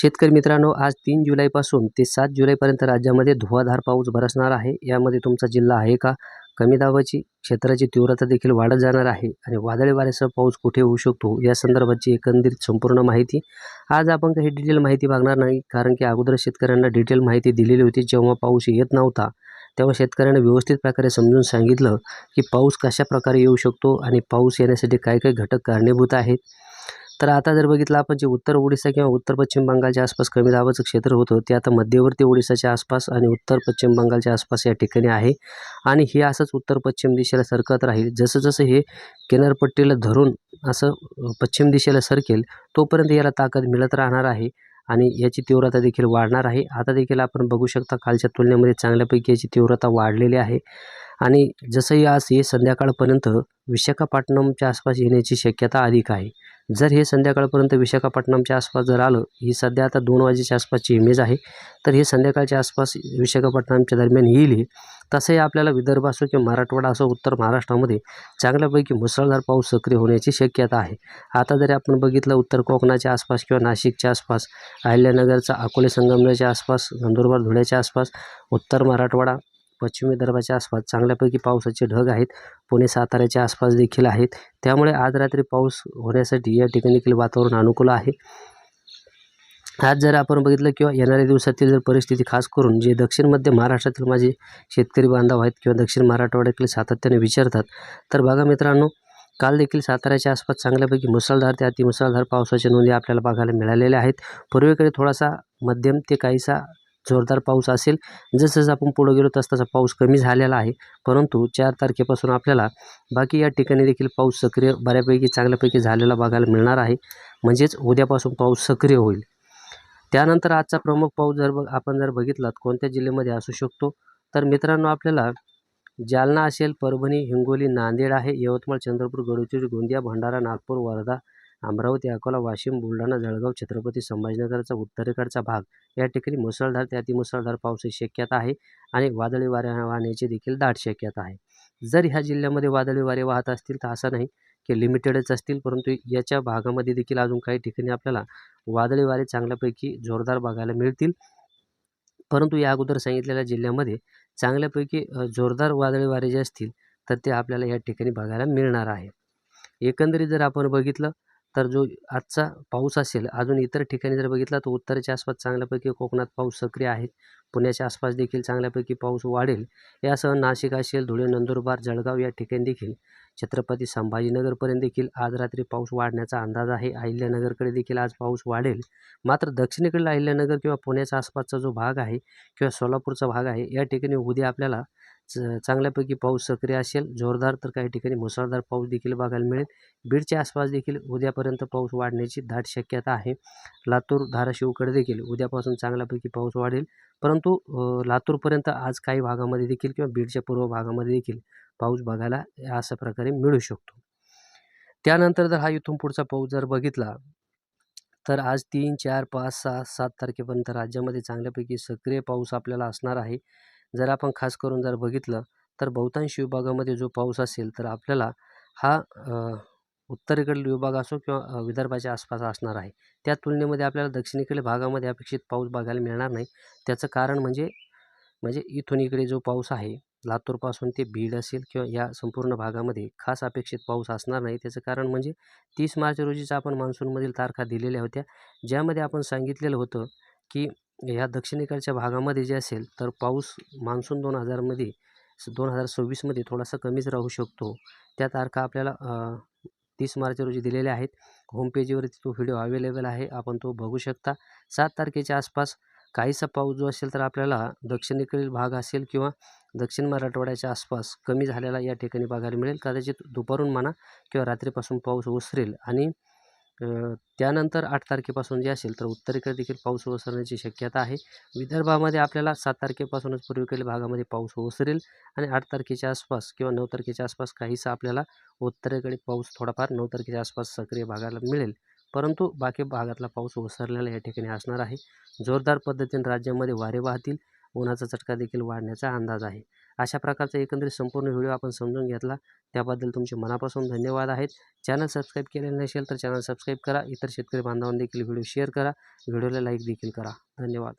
शेतकरी मित्रांनो, आज 3 जुलैपासून ते 7 जुलैपर्यंत राज्यामध्ये धुवाधार पाऊस बरसणार आहे. यामध्ये तुमचा जिल्हा आहे का? कमी दाबाची क्षेत्राची तीव्रता देखील वाढत जाणार आहे आणि वादळी वाऱ्यासह पाऊस कुठे होऊ शकतो या संदर्भाची एकंदरीत संपूर्ण माहिती आज आपण काही डिटेल माहिती बघणार नाही, कारण की अगोदर शेतकऱ्यांना डिटेल माहिती दिलेली होती. जेव्हा पाऊस येत नव्हता तेव्हा शेतकऱ्यांना व्यवस्थित प्रकारे समजून सांगितलं की पाऊस कशा प्रकारे येऊ शकतो आणि पाऊस येण्यासाठी काय काय घटक कारणीभूत आहेत. तर आता जर बघितलं आपण, जे उत्तर ओडिशा किंवा उत्तर पश्चिम बंगालच्या आसपास कमी दाबाचं क्षेत्र होतं ते आता मध्यवर्ती ओडिशाच्या आसपास आणि उत्तर पश्चिम बंगालच्या आसपास या ठिकाणी आहे आणि हे असंच उत्तर पश्चिम दिशेला सरकत राहील. जसं जसं हे किनारपट्टीला धरून असं पश्चिम दिशेला सरकेल तोपर्यंत याला ताकद मिळत राहणार आहे आणि याची तीव्रता देखील वाढणार आहे. आता देखील आपण बघू शकता कालच्या तुलनेमध्ये चांगल्यापैकी याची तीव्रता वाढलेली आहे आणि जसंही आज हे संध्याकाळपर्यंत विशाखापट्टणमच्या आसपास येण्याची शक्यता अधिक आहे. जर हे संध्याकाळपर्यंत विशाखापट्टणमच्या आसपास जर आलं, ही सध्या आता 2 वाजेच्या आसपासची इमेज आहे, तर हे संध्याकाळच्या आसपास विशाखापट्टणमच्या दरम्यान येईल हे. तसंही आपल्याला विदर्भ असो किंवा मराठवाडा असो, उत्तर महाराष्ट्रामध्ये चांगल्यापैकी मुसळधार पाऊस सक्रिय होण्याची शक्यता आहे. आता जरी आपण बघितलं उत्तर कोकणाच्या आसपास किंवा नाशिकच्या आसपास, अहिल्यानगरचा अकोले संगमनेरच्या आसपास, नंदुरबार धुळ्याच्या आसपास, उत्तर मराठवाडा, पश्चिम विदर्भाच्या आसपास चांगल्यापैकी पावसाचे ढग आहेत. पुणे साताऱ्याच्या आसपास देखील आहेत. त्यामुळे आज रात्री पाऊस होण्यासाठी या ठिकाणी देखील वातावरण अनुकूल आहे. आज जर आपण बघितलं किंवा येणाऱ्या दिवसातील जर परिस्थिती, खास करून जे दक्षिण मध्य महाराष्ट्रातील माझे शेतकरी बांधव आहेत किंवा दक्षिण मराठवाड्यातील सातत्याने विचारतात, तर बघा मित्रांनो, काल देखील साताऱ्याच्या आसपास चांगल्यापैकी मुसळधार ते अतिमुसळधार पावसाच्या नोंदी आपल्याला बघायला मिळालेल्या आहेत. पूर्वेकडे थोडासा मध्यम ते काहीसा जोरदार पाऊस असेल. जसं आपण पुढे गेलो तसा पाऊस कमी झालेला आहे, परंतु 4 तारखेपासून आपल्याला बाकी या ठिकाणी देखील पाऊस सक्रिय बऱ्यापैकी चांगल्यापैकी झालेला बघायला मिळणार आहे. म्हणजेच उद्यापासून पाऊस सक्रिय होईल. त्यानंतर आजचा प्रमुख पाऊस आपण जर बघितलात कोणत्या जिल्ह्यामध्ये असू शकतो, तर मित्रांनो आपल्याला जालना असेल, परभणी, हिंगोली, नांदेड आहे, यवतमाळ, चंद्रपूर, गडचिरोली, गोंदिया, भंडारा, नागपूर, वर्धा, अमरावती, अकोला, वाशिम, बुलढाणा, जळगाव, छत्रपती संभाजीनगरचा उत्तरेकडचा भाग या ठिकाणी मुसळधार ते अतिमुसळधार पावसाची शक्यता आहे आणि वादळी वारे वाहण्याची देखील दाट शक्यता आहे. जर ह्या जिल्ह्यामध्ये वादळी वारे वाहत असतील तर असं नाही की लिमिटेडच असतील, परंतु याच्या भागामध्ये देखील अजून काही ठिकाणी आपल्याला वादळी वारे चांगल्यापैकी जोरदार बघायला मिळतील. परंतु या अगोदर सांगितलेल्या जिल्ह्यामध्ये चांगल्यापैकी जोरदार वादळी वारे जे असतील तर ते आपल्याला या ठिकाणी बघायला मिळणार आहे. एकंदरीत जर आपण बघितलं तर जो आजचा पाऊस असेल, अजून इतर ठिकाणी जर बघितला तर उत्तरेच्या आसपास चांगल्यापैकी कोकणात पाऊस सक्रिय आहे. पुण्याच्या आसपास देखील चांगल्यापैकी पाऊस वाढेल. यासह नाशिक असेल, धुळे, नंदुरबार, जळगाव या ठिकाणी देखील, छत्रपती संभाजीनगरपर्यंत देखील आज रात्री पाऊस वाढण्याचा अंदाज आहे. अहिल्यानगरकडे देखील आज पाऊस वाढेल. मात्र दक्षिणेकडील अहिल्यानगर किंवा पुण्याच्या आसपासचा जो भाग आहे किंवा सोलापूरचा भाग आहे, या ठिकाणी उद्या आपल्याला चांगल्यापैकी पाऊस सक्रिय असेल. जोरदार तर काही ठिकाणी मुसळधार पाऊस देखील बघायला मिळेल. बीडच्या आसपास देखील उद्यापर्यंत पाऊस वाढण्याची दाट शक्यता आहे. लातूर, धाराशिवकडे देखील उद्यापासून चांगल्यापैकी पाऊस वाढेल, परंतु लातूरपर्यंत आज काही भागामध्ये देखील किंवा बीडच्या पूर्व भागामध्ये देखील पाऊस बघायला अशा प्रकारे मिळू शकतो. त्यानंतर जर हा इथून पुढचा पाऊस जर बघितला तर आज 3, 4, 5, 6, 7 तारखेपर्यंत राज्यामध्ये चांगल्यापैकी सक्रिय पाऊस आपल्याला असणार आहे. जर आपण खास करून जर बघितलं तर बहुतांश विभागामध्ये जो पाऊस असेल तर आपल्याला हा उत्तरेकडील विभाग असो किंवा विदर्भाच्या आसपास असणार आहे. त्या तुलनेमध्ये आपल्याला दक्षिणेकडील भागामध्ये अपेक्षित पाऊस बघायला मिळणार नाही. त्याचं कारण म्हणजे इथून इकडे जो पाऊस आहे, लातूरपासून ते बीड असेल किंवा या संपूर्ण भागामध्ये खास अपेक्षित पाऊस असणार नाही. त्याचं कारण म्हणजे 30 मार्च रोजीचा आपण मान्सूनमधील तारखा दिलेल्या होत्या, ज्यामध्ये आपण सांगितलेलं होतं की ह्या दक्षिणेकडच्या भागामध्ये जे असेल तर पाऊस मान्सून 2026मध्ये थोडासा कमीच राहू शकतो. त्या तारखा आपल्याला 30 मार्च रोजी दिलेल्या आहेत. होमपेजवरती तो व्हिडिओ अवेलेबल आहे, आपण तो बघू शकता. 7 तारखेच्या आसपास काहीसा पाऊस जो असेल तर आपल्याला दक्षिणेकडील भाग असेल किंवा दक्षिण मराठवाड्याच्या आसपास कमी झालेला या ठिकाणी बघायला मिळेल. कदाचित दुपारून म्हणा किंवा रात्रीपासून पाऊस ओसरेल आणि त्यानंतर 8 तारखेपासून जे असेल तर उत्तरेकडे देखील पाऊस ओसरण्याची शक्यता आहे. विदर्भामध्ये आपल्याला 7 तारखेपासूनच पूर्वेकडील भागामध्ये पाऊस ओसरेल आणि 8 तारखेच्या आसपास किंवा 9 तारखेच्या आसपास काहीसा आपल्याला उत्तरेकडे पाऊस थोडाफार 9 तारखेच्या आसपास सक्रिय बघायला मिळेल. परंतु बाकी भागातला पाऊस ओसरलेला या ठिकाणी असणार आहे. जोरदार पद्धतीने राज्यामध्ये वारे वाहतील. उन्हाचा चटका देखील वाढण्याचा अंदाज आहे. अशा प्रकारचा एकंदरीत संपूर्ण व्हिडिओ आपण समजून घेतला, त्याबद्दल तुमचे मनापासून धन्यवाद आहेत. चॅनल सबस्क्राईब केलेलं नसेल तर चॅनल सबस्क्राईब करा. इतर शेतकरी बांधवांना देखील व्हिडिओ शेअर करा. व्हिडिओला लाईक देखील करा. धन्यवाद.